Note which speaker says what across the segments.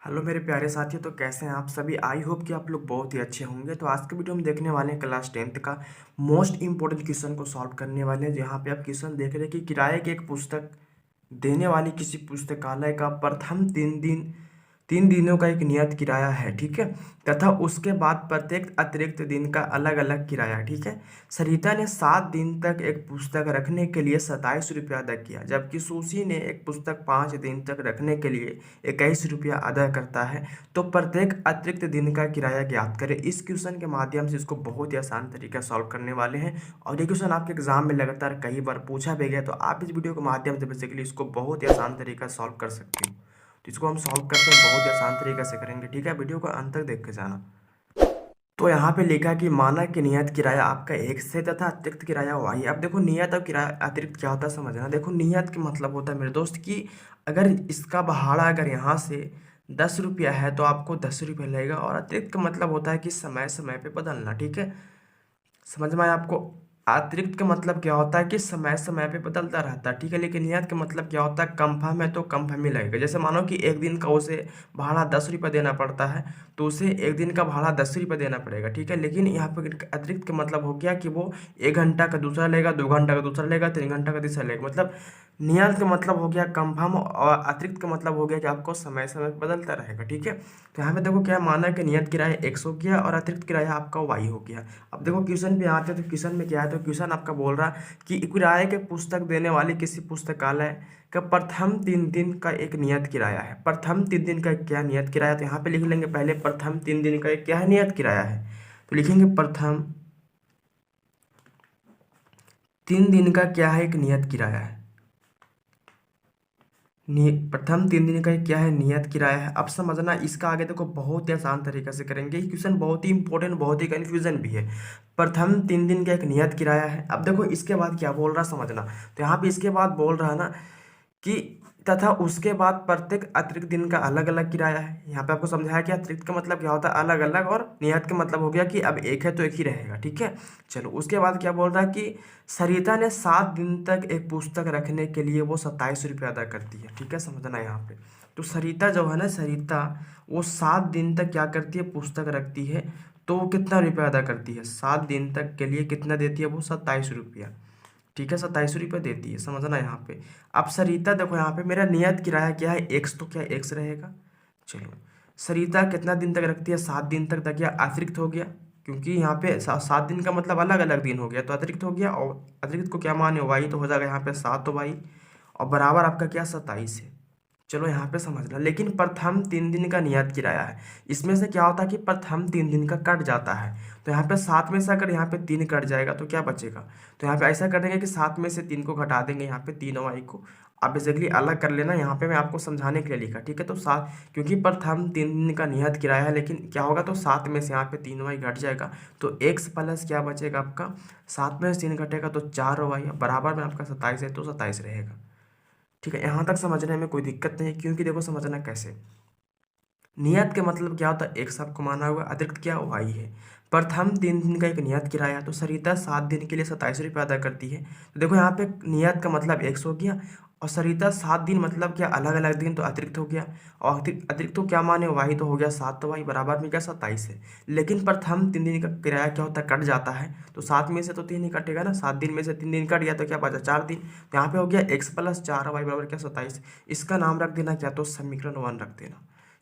Speaker 1: Hello मेरे प्यारे साथियों, तो कैसे हैं आप सभी। आई होप कि आप लोग बहुत ही अच्छे होंगे। तो आज के वीडियो में देखने वाले हैं क्लास 10th का मोस्ट इंपॉर्टेंट क्वेश्चन को सॉल्व करने वाले हैं। जहाँ पे आप क्वेश्चन देख रहे हैं कि किराए की एक पुस्तक देने वाली किसी पुस्तकालय का प्रथम 3 दिनों का एक नियत किराया है, ठीक है। तथा उसके बाद प्रत्येक अतिरिक्त दिन का अलग अलग किराया, ठीक है। सरिता ने 7 दिन तक एक पुस्तक रखने के लिए 27 रुपया अदा किया, जबकि सुशी ने एक पुस्तक 5 दिन तक रखने के लिए 21 रुपया अदा करता है। तो प्रत्येक अतिरिक्त दिन का किराया ज्ञात करें। इस क्वेश्चन के माध्यम से इसको बहुत ही आसान तरीका सॉल्व करने वाले हैं। और ये क्वेश्चन आपके एग्जाम में लगातार कई बार पूछा भी गया, तो आप इस वीडियो के माध्यम से बेसिकली इसको बहुत ही आसान तरीका सॉल्व कर सकते हो। तो इसको हम सॉल्व करते हैं, बहुत ही आसान तरीके से करेंगे, ठीक है। वीडियो को अंत तक देख के जाना। तो यहाँ पे लिखा कि माना कि नियत किराया आपका एक से तथा अतिरिक्त किराया वाई। अब देखो नियत और किराया अतिरिक्त क्या होता है समझना। देखो नियत का मतलब होता है मेरे दोस्त कि अगर इसका भाड़ा अगर यहाँ से 10 रुपया है तो आपको 10 रुपया लगेगा। और अतिरिक्त का मतलब होता है कि समय समय पे बदलना, ठीक है। समझ में आया आपको। अतिरिक्त का मतलब क्या होता है कि समय समय पे बदलता रहता है, ठीक है। लेकिन नियत का मतलब क्या होता है, कंफर्म है तो कंफर्म ही लगेगा। जैसे मानो कि एक दिन का उसे भाड़ा 10 रुपये देना पड़ता है, तो उसे एक दिन का भाड़ा 10 रुपये देना पड़ेगा, ठीक है। लेकिन यहाँ पर अतिरिक्त का मतलब हो गया कि वो 1 घंटा का दूसरा लेगा, 2 घंटा का दूसरा लेगा, 3 घंटा का तीसरा लेगा। मतलब नियत का मतलब हो गया कंफर्म, और अतिरिक्त का मतलब हो गया कि आपको समय समय पे बदलता रहेगा, ठीक है। तो यहाँ पे देखो क्या माना कि नियत किराया x हो गया और अतिरिक्त किराया आपका y हो गया। अब देखो क्वेश्चन पे आते हैं, तो क्वेश्चन में क्या है, तो क्वेश्चन आपका बोल रहा है कि किराए के पुस्तक देने वाली किसी पुस्तकालय का प्रथम 3 दिन का एक नियत किराया है। प्रथम 3 दिन का क्या नियत किराया, तो यहाँ पे लिख लेंगे पहले प्रथम 3 दिन का एक क्या है नियत किराया है। तो लिखेंगे प्रथम 3 दिन का क्या है एक नियत किराया है। प्रथम 3 दिन का क्या है नियत किराया है। अब समझना इसका आगे देखो बहुत ही आसान तरीके से करेंगे। ये क्वेश्चन बहुत ही इंपॉर्टेंट, बहुत ही कंफ्यूजन भी है। प्रथम 3 दिन का एक नियत किराया है। अब देखो इसके बाद क्या बोल रहा समझना। तो यहाँ पे इसके बाद बोल रहा है ना कि तथा उसके बाद प्रत्येक अतिरिक्त दिन का अलग अलग किराया है। यहाँ पे आपको समझाया कि अतिरिक्त का मतलब क्या होता है अलग अलग, और नियत का मतलब हो गया कि अब एक है तो एक ही रहेगा, ठीक है। चलो उसके बाद क्या बोल रहा है कि सरिता ने 7 दिन तक एक पुस्तक रखने के लिए वो 27 रुपया अदा करती है, ठीक है। समझना यहाँ पे, तो सरिता जो है ना, सरिता वो 7 दिन तक क्या करती है पुस्तक रखती है। तो वो कितना रुपया अदा करती है 7 दिन तक के लिए, कितना देती है वो 27 रुपया, ठीक है। 27 रुपये देती है, समझना यहाँ पे। अब सरिता देखो यहाँ पे मेरा नियत किराया क्या है एक्स, तो क्या एक्स रहेगा। चलो सरिता कितना दिन तक रखती है 7 दिन तक क्या अतिरिक्त हो गया, क्योंकि यहाँ पे 7 दिन का मतलब अलग अलग दिन हो गया तो अतिरिक्त हो गया। और अतिरिक्त को क्या माने वाई, तो हो जाएगा यहाँ पे 7 तो वाई, और बराबर आपका क्या 27 है। चलो यहाँ पे समझना। लेकिन प्रथम 3 दिन का नियत किराया है, इसमें से क्या होता है कि प्रथम 3 दिन का कट जाता है। तो यहाँ पे 7 में से अगर यहाँ पे 3 कट जाएगा तो क्या बचेगा। तो यहाँ पे ऐसा कर देंगे कि 7 में से 3 को घटा देंगे, यहाँ पे 3 वाई को आप बेसिकली अलग कर लेना। यहाँ पे मैं आपको समझाने के लिए लिखा, ठीक है। तो 7 क्योंकि प्रथम 3 दिन का नियत किराया है, लेकिन क्या होगा तो 7 में से यहाँ पे 3 वाई घट जाएगा, तो एक्स प्लस क्या बचेगा आपका 7 में से 3 घटेगा तो 4 वाई, बराबर में आपका 27 है तो 27 रहेगा, ठीक है। यहाँ तक समझने में कोई दिक्कत नहीं है, क्योंकि देखो समझना कैसे। नियत के मतलब क्या होता है एक सबको माना हुआ, अतिरिक्त क्या वाई है। प्रथम 3 दिन का एक नियत किराया, तो सरिता 7 दिन के लिए 27 रुपया अदा करती है। तो देखो यहाँ पे नियत का मतलब एक्स हो गया, और सरिता 7 दिन मतलब क्या अलग अलग दिन, तो अतिरिक्त हो गया। और अतिरिक्त तो क्या माने वाई, तो हो गया 7 तो वाई बराबर में क्या 27 है। लेकिन प्रथम 3 दिन का किराया क्या होता है कट जाता है, तो 7 में से तो 3 ही कटेगा ना, 7 दिन में से 3 दिन कट गया तो क्या बचा 4 दिन। तो यहाँ पे हो गया एक्स प्लस 4 वाई बराबर क्या 27। इसका नाम रख देना क्या, तो समीकरण 1 रख देना।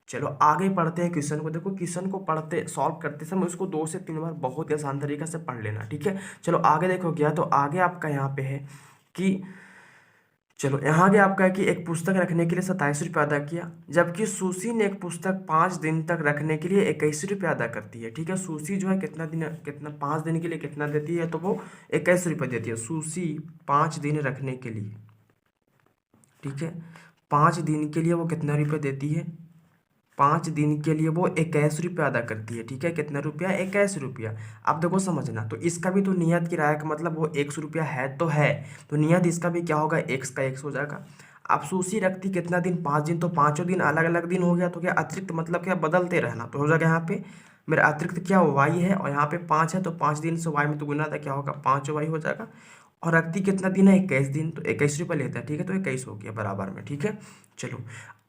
Speaker 1: चलो आगे पढ़ते हैं क्वेश्चन को। देखो क्वेश्चन को पढ़ते सॉल्व करते समय उसको 2 से 3 बार बहुत ही आसान तरीके से पढ़ लेना, ठीक है। चलो आगे देखो क्या, तो आगे आपका यहाँ पे है कि चलो यहाँ आगे आपका है कि एक पुस्तक रखने के लिए 27 रुपया अदा किया, जबकि सुशी ने एक पुस्तक 5 दिन तक रखने के लिए 21 रुपया अदा करती है, ठीक है। सुशी जो है कितना 5 दिन के लिए कितना देती है, तो वो 21 रुपये देती है। सुशी 5 दिन रखने के लिए, ठीक है, 5 दिन के लिए वो कितना रुपये देती है, 5 दिन के लिए वो 21 रुपया अदा करती है, ठीक है। कितना रुपया 21 रुपया। अब देखो समझना, तो इसका भी तो नियत किराया का मतलब वो 100 रुपया है तो है, तो नियत इसका भी क्या होगा एक्स का एक्स हो जाएगा। अब सूसी रखती कितना दिन 5 दिन, तो पाँचों दिन अलग अलग दिन हो गया, तो क्या अतिरिक्त मतलब क्या बदलते रहना, तो हो जाएगा यहाँ पे मेरा अतिरिक्त क्या वाई है, और यहाँ पे 5 है, तो 5 दिन से वाई में तो गुना था क्या होगा 5 वाई हो जाएगा। और रखती कितना दिन है 21 दिन, तो 21 रुपये लेता है, ठीक है। तो 21 हो गया बराबर में, ठीक है। चलो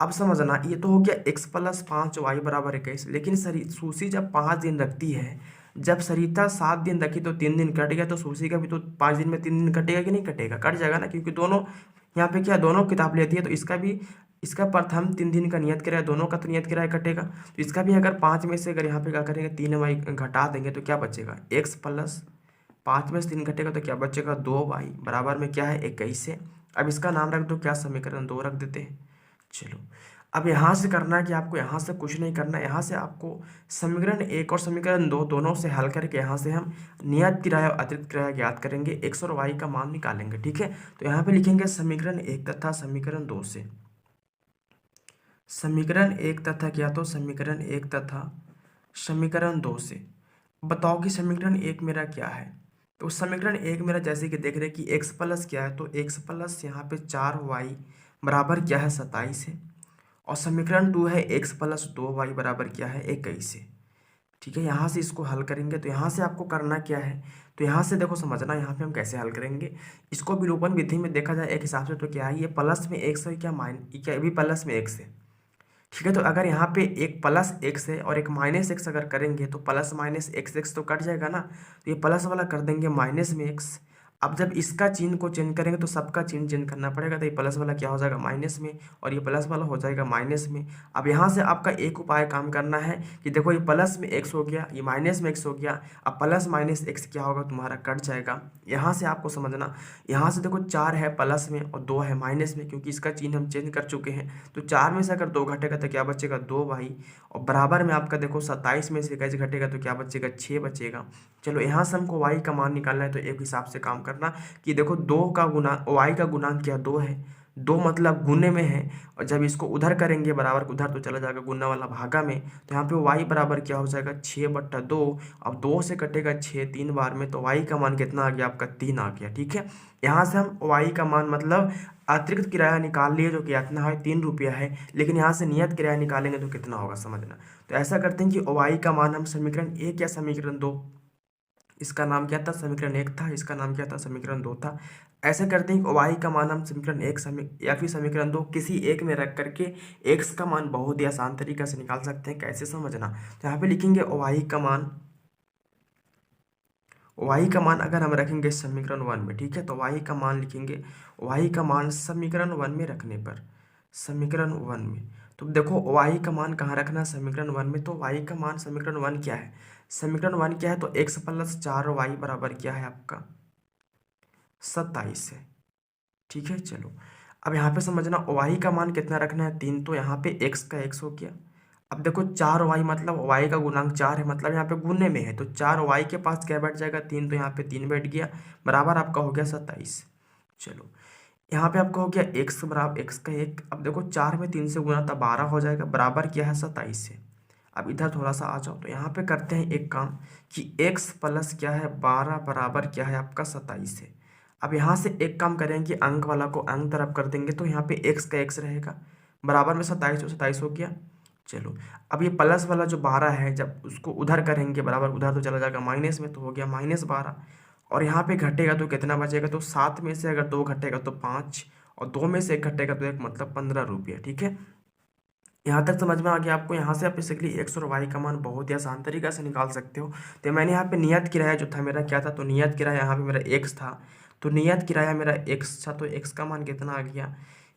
Speaker 1: अब समझना, ये तो हो गया x प्लस 5y बराबर 21, लेकिन सूसी जब 5 दिन रखती है, जब सरिता 7 दिन रखी तो 3 दिन कट गया, तो सूसी का भी तो 5 दिन में 3 दिन कटेगा कि नहीं कटेगा, कट जाएगा ना, क्योंकि दोनों यहाँ पे क्या दोनों किताब लेती है, तो इसका भी, इसका प्रथम 3 दिन का नियत किराया, दोनों का तो नियत किराया कटेगा, तो इसका भी अगर 5 में से अगर यहाँ पे क्या करेंगे 3y घटा देंगे तो क्या बचेगा, x प्लस 5 में से 3 घटेगा तो क्या बचेगा 2y बराबर में क्या है 21 है। अब इसका नाम रख दो, क्या समीकरण 2 रख देते हैं। चलो अब यहाँ से करना है कि आपको यहाँ से कुछ नहीं करना है, यहाँ से आपको समीकरण 1 और समीकरण 2 दोनों से हल करके यहाँ से हम नियत किराया और अतिरिक्त किराया ज्ञात करेंगे, x और y का मान निकालेंगे। ठीक है, तो यहाँ पे लिखेंगे समीकरण 1 तथा समीकरण 2 से, समीकरण 1 तथा क्या, तो समीकरण 1 तथा समीकरण 2 से बताओ कि समीकरण 1 मेरा क्या है। तो समीकरण 1 मेरा जैसे कि देख रहे हैं कि x प्लस क्या है, तो x प्लस यहाँ पे 4y बराबर क्या है 27 है, और समीकरण 2 है x प्लस 2y बराबर क्या है 21 है। ठीक है, यहाँ से इसको हल करेंगे, तो यहाँ से आपको करना क्या है, तो यहाँ से देखो समझना यहाँ पे हम कैसे हल करेंगे इसको। विलोपन विधि में देखा जाए एक हिसाब से तो क्या है, ये प्लस में x है, क्या भी प्लस में x है। ठीक है, तो अगर यहाँ पे एक प्लस एक्स है और एक माइनस एक्स अगर करेंगे तो प्लस माइनस एक्स एक्स तो कट जाएगा ना, तो ये प्लस वाला कर देंगे माइनस में एक्स। अब जब इसका चिन्ह को चेंज करेंगे तो सबका चिन्ह चेंज करना पड़ेगा, तो ये प्लस वाला क्या हो जाएगा माइनस में, और ये प्लस वाला हो जाएगा माइनस में। अब यहाँ से आपका एक उपाय काम करना है कि देखो ये प्लस में एक्स हो गया, ये माइनस में एक्स हो गया, अब प्लस माइनस एक्स क्या होगा तुम्हारा कट जाएगा। यहाँ से आपको समझना, यहाँ से देखो 4 है प्लस में और 2 है माइनस में, क्योंकि इसका चिन्ह हम चेंज कर चुके हैं, तो 4 में से अगर 2 घटेगा तो क्या बचेगा 2y, और बराबर में आपका देखो 27 में से 21 घटेगा तो क्या बचेगा 6 बचेगा। चलो यहाँ से हमको y का मान निकालना है, तो एक हिसाब से काम करना कि देखो 2 का गुना y का गुणांक क्या 2 है, 2 मतलब गुने में है, और जब इसको उधर करेंगे बराबर उधर तो चला जाएगा गुना वाला भागा में, तो यहाँ पे y बराबर क्या हो जाएगा 6/2। अब 2 से कटेगा 6 3 बार में, तो y का मान कितना आ गया आपका 3 आ गया। ठीक है, यहाँ से हम y का मान मतलब अतिरिक्त किराया निकाल लिए, जो कि इतना है 3 रुपया है, लेकिन यहाँ से नियत किराया निकालेंगे तो कितना होगा समझना। तो ऐसा करते हैं कि y का मान हम समीकरण 1 या समीकरण 2, इसका नाम क्या था समीकरण 1 था, इसका नाम क्या था समीकरण 2 था। ऐसे करते हैं कि y का मान हम समीकरण 1 या फिर समीकरण 2 किसी एक में रख करके x का मान बहुत ही आसान तरीका से निकाल सकते हैं। कैसे समझना, तो यहाँ पे लिखेंगे y का मान अगर हम रखेंगे समीकरण 1 में, ठीक है, तो y का मान लिखेंगे, y का मान समीकरण 1 में रखने पर, समीकरण 1 में, तो देखो y का मान कहाँ रखना है समीकरण 1 में, तो y का मान समीकरण 1 क्या है, समीकरण 1 क्या है, तो x प्लस 4y बराबर क्या है आपका 27 है। ठीक है, चलो अब यहाँ पे समझना y का मान कितना रखना है 3, तो यहाँ पे x का x हो गया। अब देखो 4y मतलब y का गुणांक 4 है, मतलब यहाँ पे गुने में है, तो 4y के पास क्या बैठ जाएगा 3, तो यहाँ पे 3 बैठ गया, बराबर आपका हो गया 27। चलो यहाँ पे आपका हो गया x बराबर x का 1, अब देखो 4 में 3 से गुना था 12 हो जाएगा, बराबर क्या है 27 से। अब इधर थोड़ा सा आ जाओ, तो यहाँ पे करते हैं एक काम कि x प्लस क्या है 12 बराबर क्या है आपका 27 है। अब यहाँ से एक काम करेंगे, अंक वाला को अंक तरफ कर देंगे, तो यहाँ पे x का x रहेगा, बराबर में 27 तो 27 हो गया। चलो अब ये प्लस वाला जो 12 है, जब उसको उधर करेंगे बराबर उधर तो चला जाएगा माइनस में, तो हो गया -12, और यहाँ पे घटेगा तो कितना बचेगा, तो 7 में से अगर 2 घटेगा तो 5, और 2 में से 1 घटेगा तो 1, मतलब 15 रुपये। ठीक है, यहाँ तक समझ में आ गया आपको। यहाँ से आप बेसिकली x और y का मान बहुत ही आसान तरीके से निकाल सकते हो। तो मैंने यहाँ पे नियत किराया जो था मेरा क्या था, तो नियत किराया यहाँ पे मेरा x था, तो नियत किराया मेरा x था, तो x का मान कितना आ गया,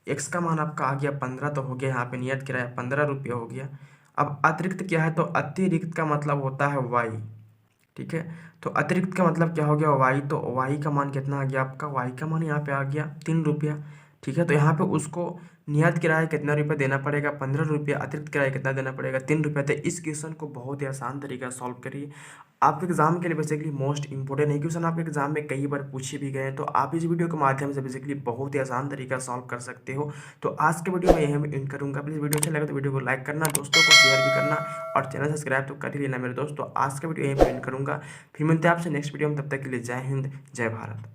Speaker 1: x का मान आपका आ गया 15, तो हो गया यहाँ पे नियत किराया 15 रुपये हो गया। अब अतिरिक्त क्या है, तो अतिरिक्त का मतलब होता है y। ठीक है, तो अतिरिक्त का मतलब क्या हो गया y, तो y का मान कितना आ गया आपका, y का मान यहाँ पे आ गया 3 रुपया। ठीक है, तो यहाँ पे उसको नियत किराया कितना रुपये देना पड़ेगा 15 रुपये, अतिरिक्त किराया कितना देना पड़ेगा 3 रुपये। तो इस क्वेश्चन को बहुत ही आसान तरीका से सॉल्व करिए। आपके एग्जाम के लिए बेसिकली मोस्ट इंपॉर्टेंट है, क्वेश्चन आपके एग्जाम में कई बार पूछे भी गए हैं, तो आप इस वीडियो के माध्यम से बेसिकली बहुत ही आसान तरीका सॉल्व कर सकते हो। तो आज के वीडियो में यही मैं एंड करूँगा। प्लीज़ वीडियो अच्छा लगे तो वीडियो को लाइक करना, दोस्तों को शेयर भी करना, और चैनल सब्सक्राइब तो कर ही लेना मेरे दोस्तों। आज का वीडियो यहीं पर एंड करूँगा, फिर मिलते हैं आपसे नेक्स्ट वीडियो में, तब तक के लिए जय हिंद जय भारत।